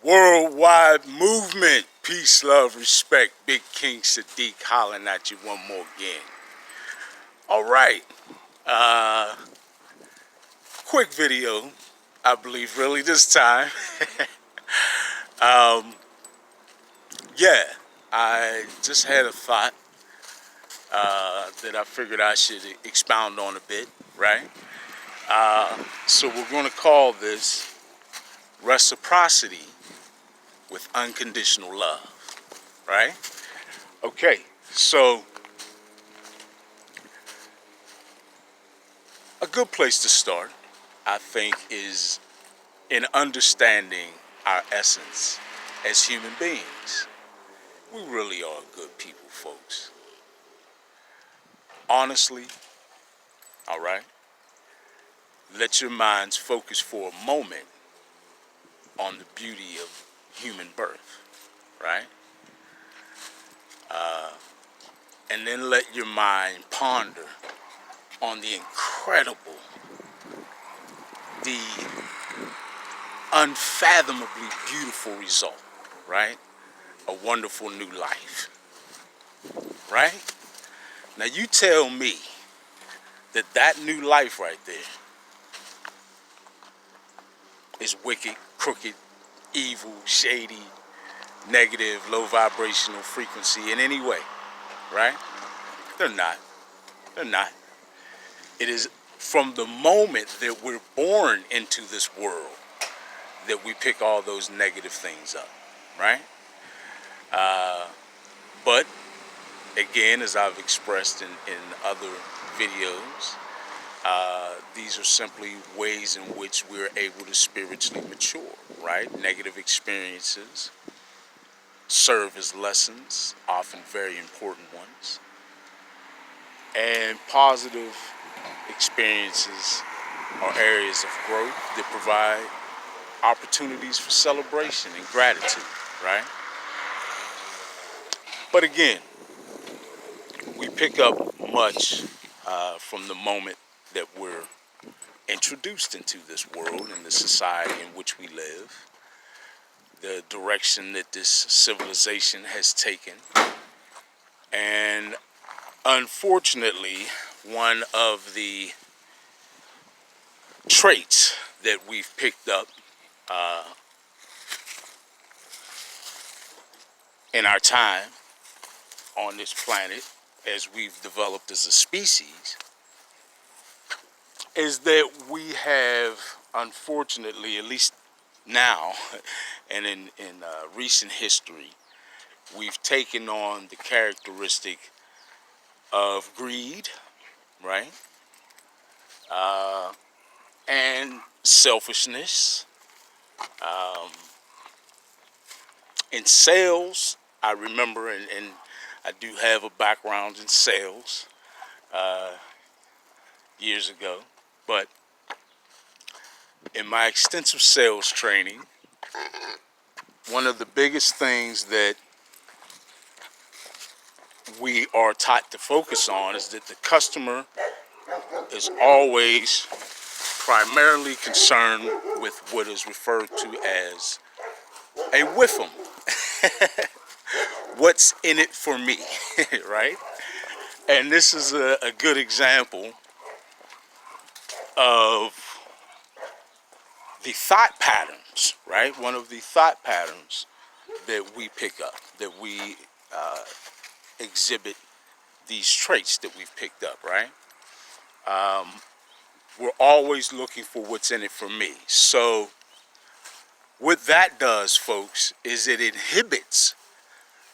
Worldwide movement, peace, love, respect. Big King Sadiq hollering at you one more again. All right, quick video, I believe, really this time. Yeah, I just had a thought that I figured I should expound on a bit, right? So we're going to call this Reciprocity with Unconditional Love, right? Okay, so a good place to start, I think, is in understanding our essence as human beings. We really are good people, folks. Honestly, all right? Let your minds focus for a moment on the beauty of human birth, right? And then let your mind ponder on the incredible, the unfathomably beautiful result, right? A wonderful new life, right? Now you tell me that new life right there is wicked, crooked, evil, shady, negative, low vibrational frequency in any way, right? They're not. They're not. It is from the moment that we're born into this world that we pick all those negative things up, right? But again, as I've expressed in other videos, these are simply ways in which we're able to spiritually mature, right? Negative experiences serve as lessons, often very important ones. And positive experiences are areas of growth that provide opportunities for celebration and gratitude, right? But again, we pick up much from the moment that we're introduced into this world and the society in which we live, the direction that this civilization has taken. And unfortunately, one of the traits that we've picked up in our time on this planet as we've developed as a species is that we have, unfortunately, at least now and in recent history, we've taken on the characteristic of greed, right? And selfishness. In sales, I remember, and I do have a background in sales years ago, but in my extensive sales training, one of the biggest things that we are taught to focus on is that the customer is always primarily concerned with what is referred to as a whiffum. What's in it for me, right? And this is a good example of the thought patterns, right? One of the thought patterns that we pick up, that we exhibit these traits that we've picked up, right? We're always looking for what's in it for me. So what that does, folks, is it inhibits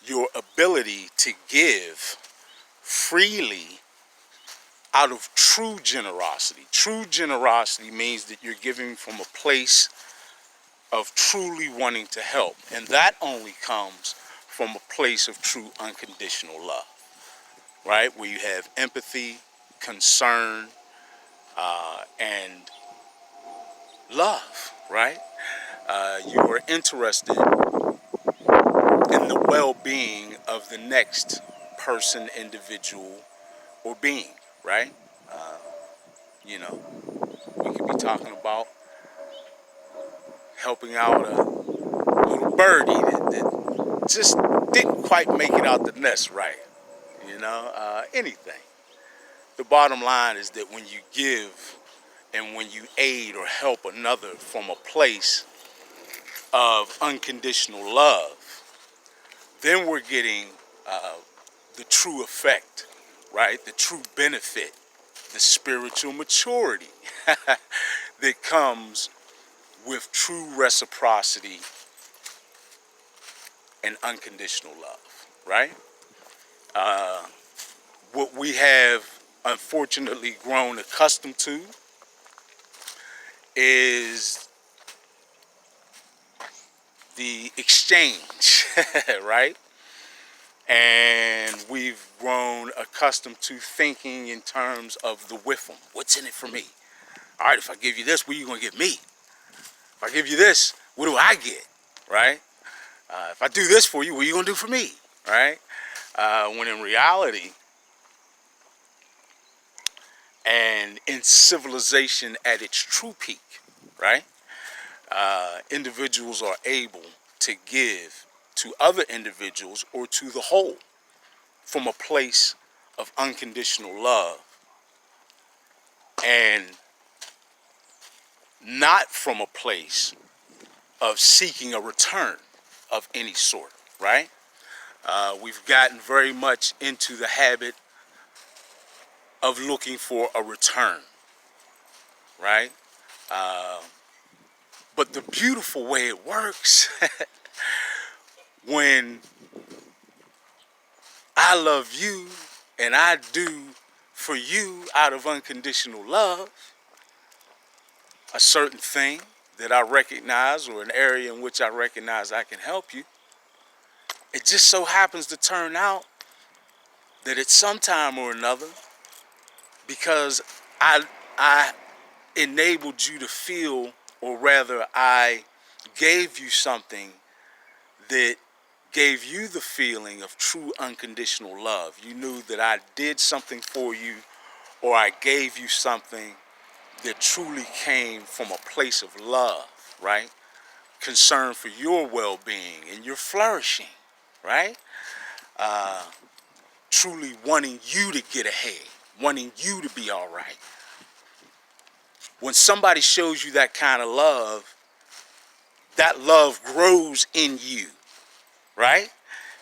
your ability to give freely out of true generosity. True generosity means that you're giving from a place of truly wanting to help. And that only comes from a place of true unconditional love, right? Where you have empathy, concern, and love, right? You are interested in the well-being of the next person, individual, or being, right? You know, we could be talking about helping out a little birdie that just didn't quite make it out the nest right. Anything. The bottom line is that when you give and when you aid or help another from a place of unconditional love, then we're getting the true effect, right? The true benefit, the spiritual maturity that comes with true reciprocity and unconditional love, right? What we have unfortunately grown accustomed to is the exchange, right? And we've grown accustomed to thinking in terms of the with 'em. What's in it for me? All right, if I give you this, what are you going to give me? If I give you this, what do I get, right? If I do this for you, what are you going to do for me, right? When in reality, and in civilization at its true peak, right? Individuals are able to give to other individuals or to the whole from a place of unconditional love and not from a place of seeking a return of any sort, right? We've gotten very much into the habit of looking for a return, right? But the beautiful way it works when I love you and I do for you out of unconditional love a certain thing that I recognize or an area in which I recognize I can help you, it just so happens to turn out that at some time or another, because I enabled you to feel, or rather I gave you something that gave you the feeling of true unconditional love. You knew that I did something for you, or I gave you something that truly came from a place of love, right? Concern for your well-being and your flourishing, right? Truly wanting you to get ahead, wanting you to be all right. When somebody shows you that kind of love, that love grows in you, right?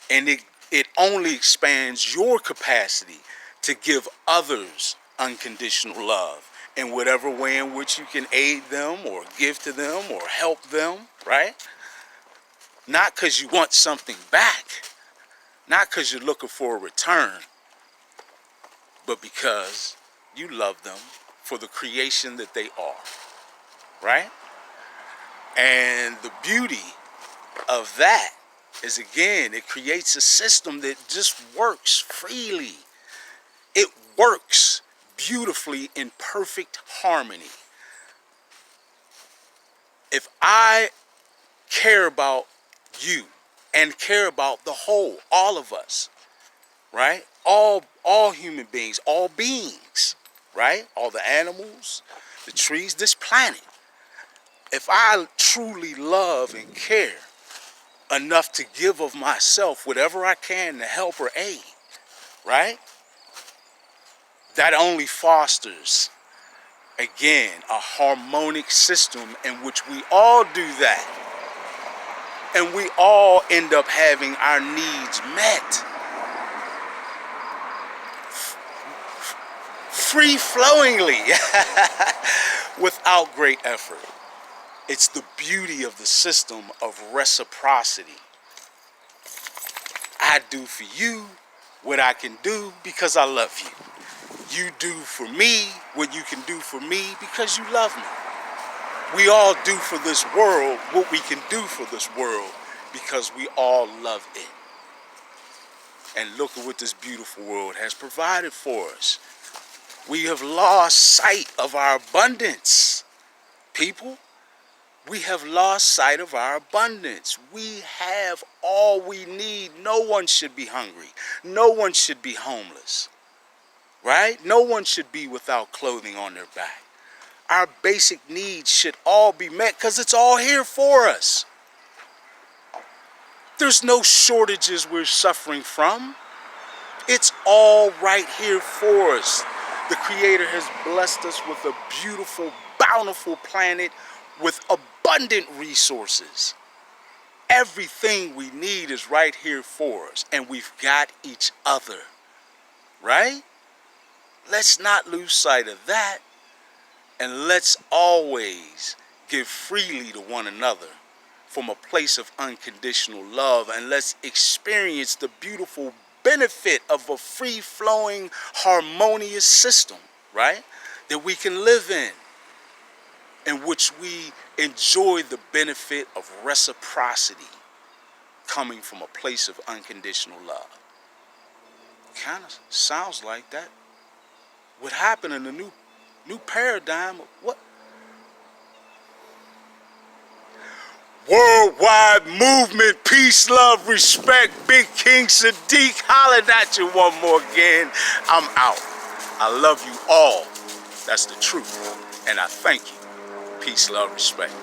And it only expands your capacity to give others unconditional love in whatever way in which you can aid them or give to them or help them, right? Not because you want something back, not because you're looking for a return, but because you love them for the creation that they are, right? And the beauty of that is, again, it creates a system that just works freely. It works beautifully in perfect harmony. If I care about you and care about the whole, all of us, right? All human beings, all beings, right? All the animals, the trees, this planet. If I truly love and care enough to give of myself whatever I can to help or aid, right? That only fosters, again, a harmonic system in which we all do that. And we all end up having our needs met. Free-flowingly, without great effort. It's the beauty of the system of reciprocity. I do for you what I can do because I love you. You do for me what you can do for me because you love me. We all do for this world what we can do for this world because we all love it. And look at what this beautiful world has provided for us. We have lost sight of our abundance, people. We have lost sight of our abundance. We have all we need. No one should be hungry. No one should be homeless, right? No one should be without clothing on their back. Our basic needs should all be met because it's all here for us. There's no shortages we're suffering from. It's all right here for us. The Creator has blessed us with a beautiful, bountiful planet with abundant resources. Everything we need is right here for us, and we've got each other, right? Let's not lose sight of that, and let's always give freely to one another from a place of unconditional love, and let's experience the beautiful benefit of a free-flowing, harmonious system, right? That we can live in which we enjoy the benefit of reciprocity coming from a place of unconditional love. Kind of sounds like that would happen in the new paradigm of what? Worldwide movement, peace, love, respect. Big King Sadiq, hollering at you one more again. I'm out. I love you all. That's the truth. And I thank you. Peace, love, respect.